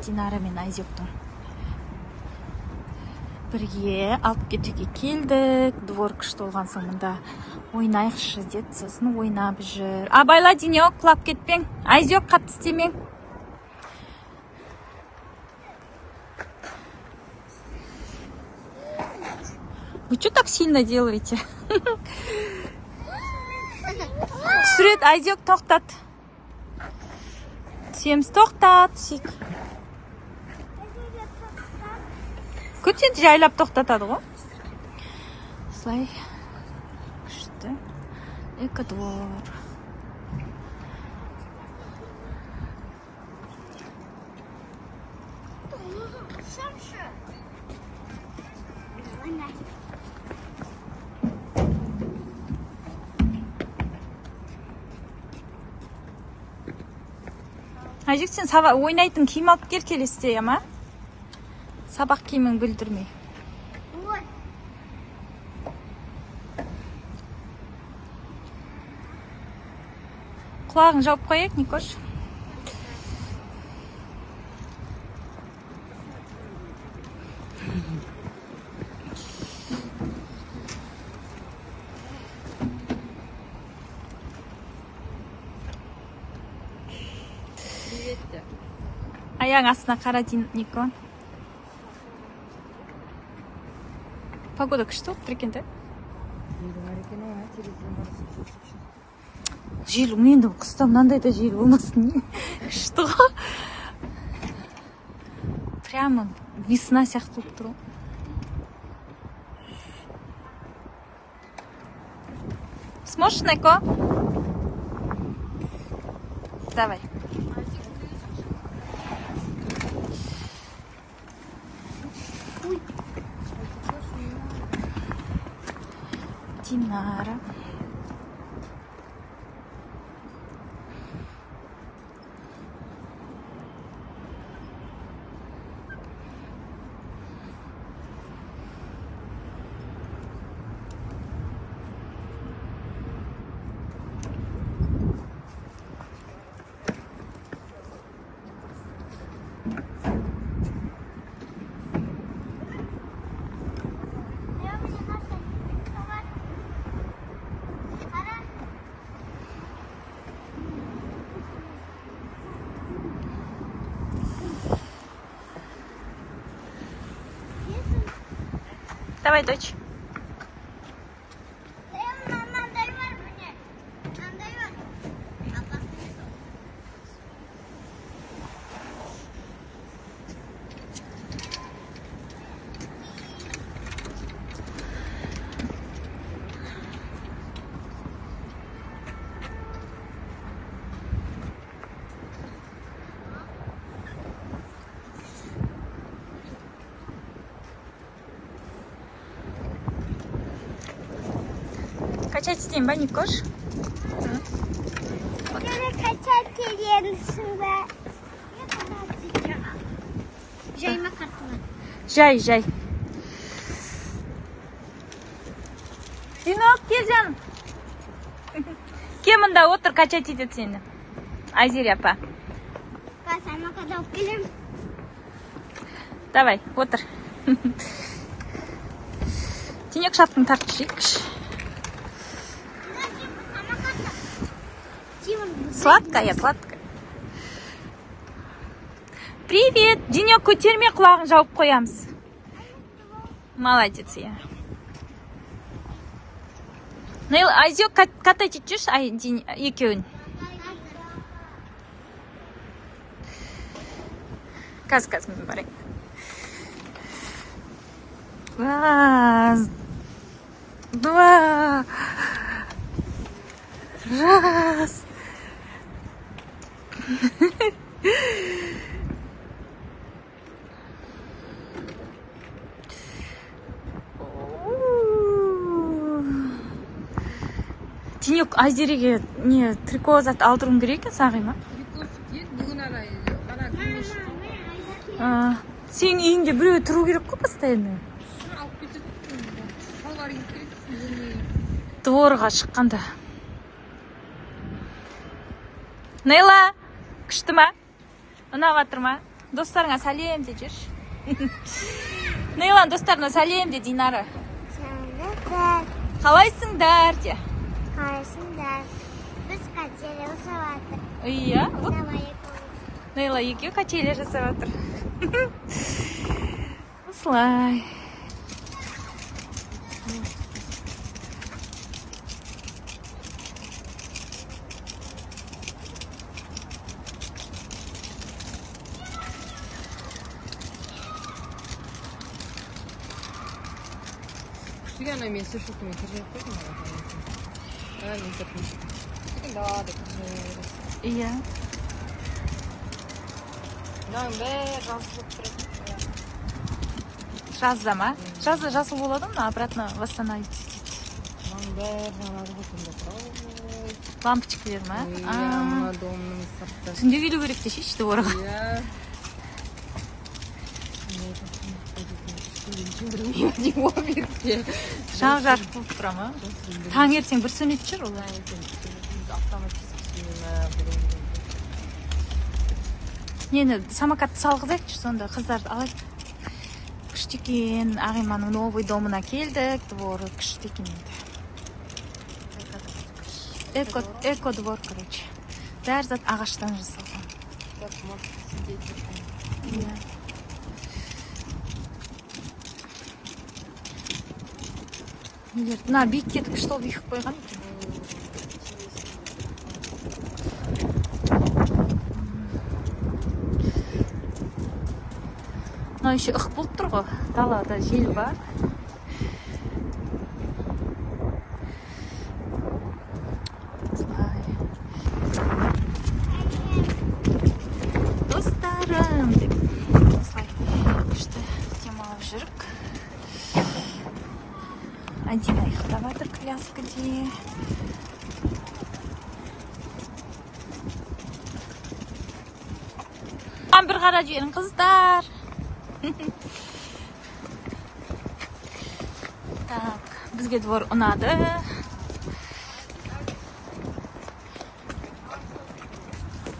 Динара мен Айзектің бірге алып кетуге келдік. Двор күшті болған соң мында ойнайықшы деді. Сосын ойнап жүр. Абайла, Денек, құлап кетпең. Айзек, қатты істемең. Вы что так сильно делаете? Түсірет, Айзек, тоқтат. Семіз тоқтат. Көтен жайлап тоқтатады ғой. Слай. Күшті. Экодвор. Айзек, сен ойнайтын киім алып келесіде, ама? Сабақ киімін бүлдірмей. Құлағын жауып қояйық, Никош. Аяң астына қара, Нико. Погода күшті болып тұр екен, да? Жел, енді қыста мынандай да жел болмасын. Күшті ғой. Прямо весна сияқты болып тұр. Сможешь, Нико? Давай. Динара. Давай, дочь. Качать isteyeyim ben Никош. Качать келемісің бе? Жай ма қартылы? Жай. Динок, кел жаным. Кел мында отыр, качать етеді сені. Айзерия апа. Сама қадалып келем. Давай, отыр. Денек шапканы тартып жейікші. Сладкая. Привет! Денек, көтерме, құлағын жауып қоямыз. Молодец, я. Нейл, Айзек, катать етшіш, екеуін. Каз, мен барайын. Раз, два, раз. Денек, Айзереге не трико зат алдыруым керек екен, сағи ма? Бүгін ана күнеш. Сен үйіңде біреу тұру керек қой постоянно. Алып кетеді. Шалбар киіп келеді. Дворға шыққанда. Нейла, күшті ма? Ұнап жатыр ма? Достарыңа сәлем де жүрші. Нейлан достарына сәлем де, Динара. Сәлем. Қалайсыңдар де. Қалайсыңдар. Біз качеля жасап жатыр. Иә. Давай. Нейла екеуі качеля жасап жатыр. Осылай. Күштіген мен сыршылтымен кіржеп қойдым. Мен сыртым. Күштіген дағады кіржеп. Иә. Мынаның бәрі жасылып тұрады. Жазда ма? Жазда жасыл болады ма? Обратно восстановить. Мынаның бәрі жанары бұтында тұрады. Лампочкалер ма? Иә, мына домның сырты. Түнде келу керек те шешті орға. Иә. Жақ жарық болып тұра ма? Таңертең бір сөнет жүр олай. Нені самокатты салғызайықшы, сонда қыздарды алайық. Күшті екен, Ағиманың новый домына келдік, дворы күшті екен енді. Эко двор, короче. Бәр зат ағаштан жасалған. Мына биіккетіп күшті ол биік қойған екен. Мына еще ық болып тұр ғой, далада жел бар. Достарым деп күшті демалып жүрік. Адина ұйықтап жатыр коляскаде. Bir қарап жүрің қыздар. Так, бізге двор ұнады.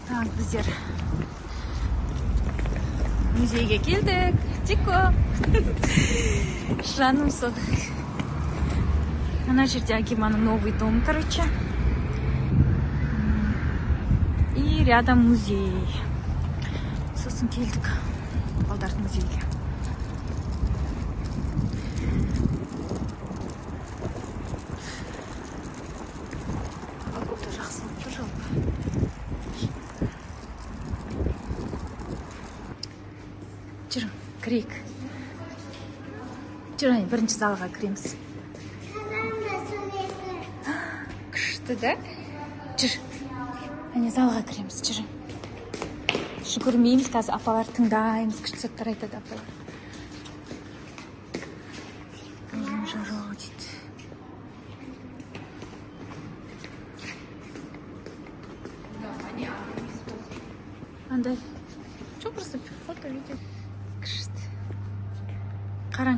Так, біздер музейге келдік. Тико. Жаным сол. Ана жерде Агиманың новый дом, короче. И рядом музей. Сосын келдік балдардың музейге. Погода жақсы болып тұр жалпы. Жүрің, кірейік. Жүрің, бірінші залға кіреміз. Күшті да? Жүр. Әне залға кіреміз, жүрің. Жүгірмейміз, қазір апалар тыңдаймыз, күшті заттар айтады апалар. Жарық дейді. Андай. Çok просто фото, видео. Күшті. Қараң.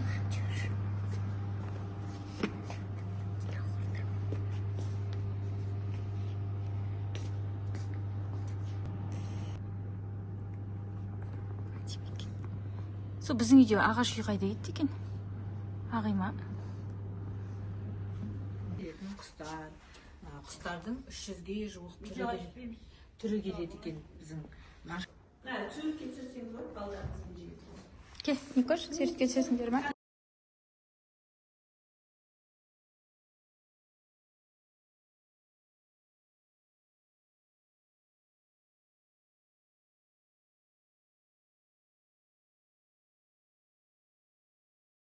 Сол біздің үйде ағаш үй қайда кетті екен? Ағима. Құстар. Құстардың 300-ге жуық түрі келеді екен біздің. Ке, не көш, суретке түсесіңдер ме?